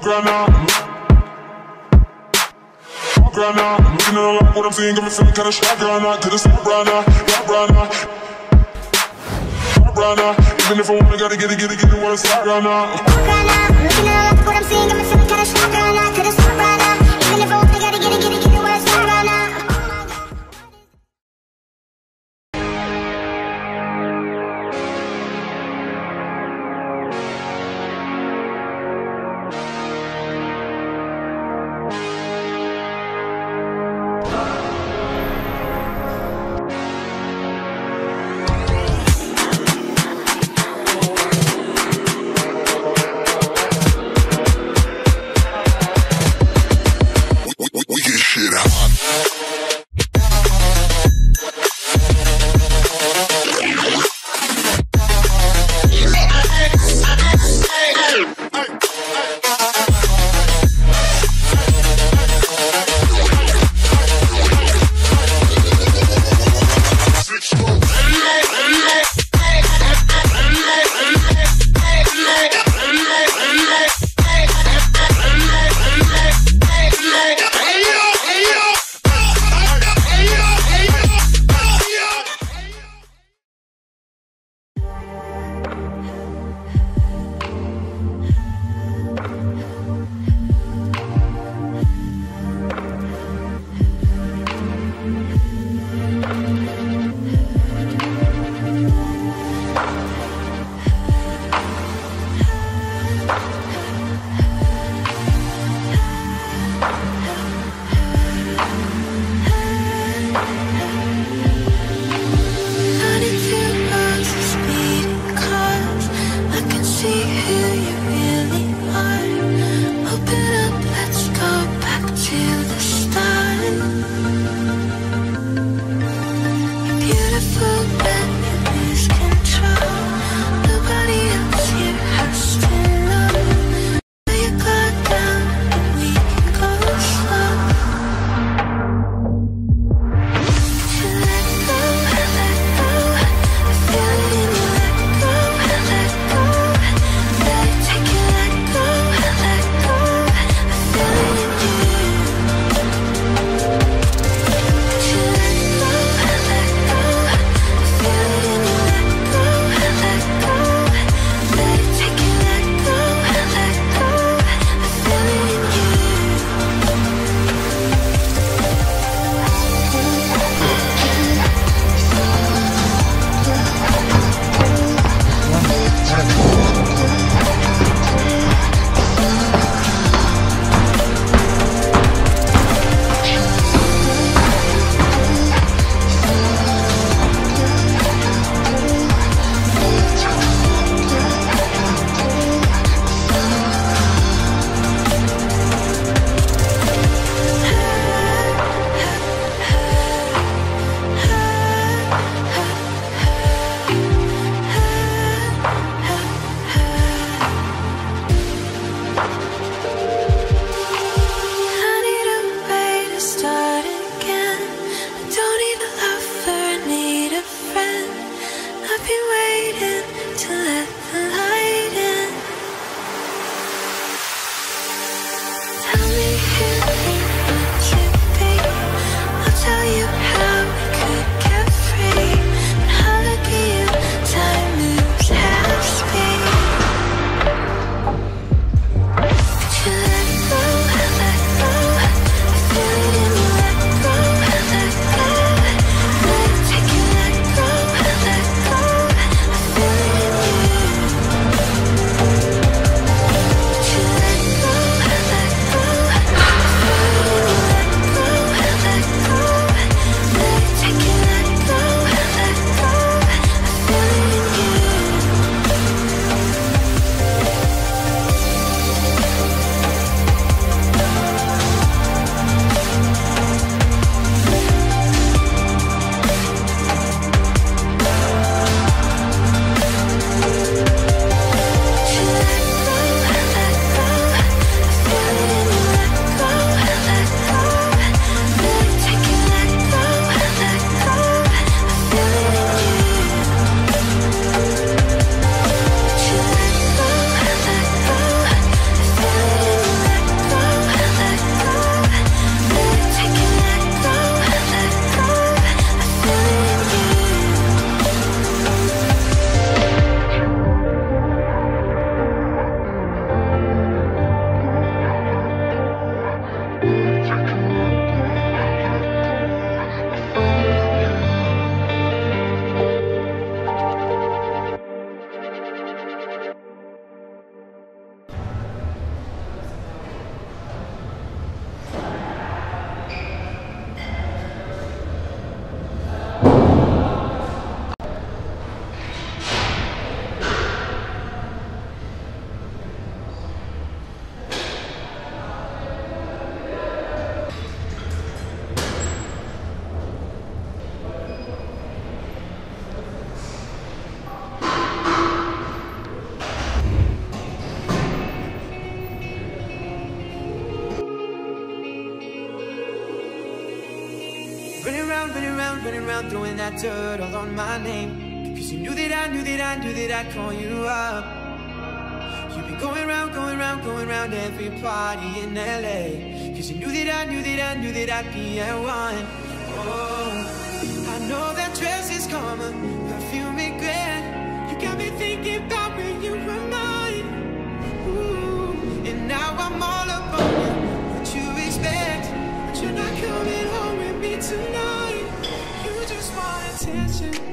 Right now, looking at a lot, what I'm seeing got me feeling kinda shocked right now. Couldn't stop right now, stop right now, stop right now. Even if I wanna, gotta get it, wanna stop right now. Right now, looking at a lot, what I'm seeing got me feeling kinda shocked right now. Couldn't stop right now, even if I wanna, gotta get it, wanna stop right now. running around, throwing that dirt all on my name. Cause you knew that I'd call you up. You've been going round every party in LA. Cause you knew that I'd be at one. Oh, I know that dress is karma, perfume regret. You got me thinking about when you were mine. Ooh, and now I'm all up on you. What you expect? But you're not coming home with me tonight. You just want attention.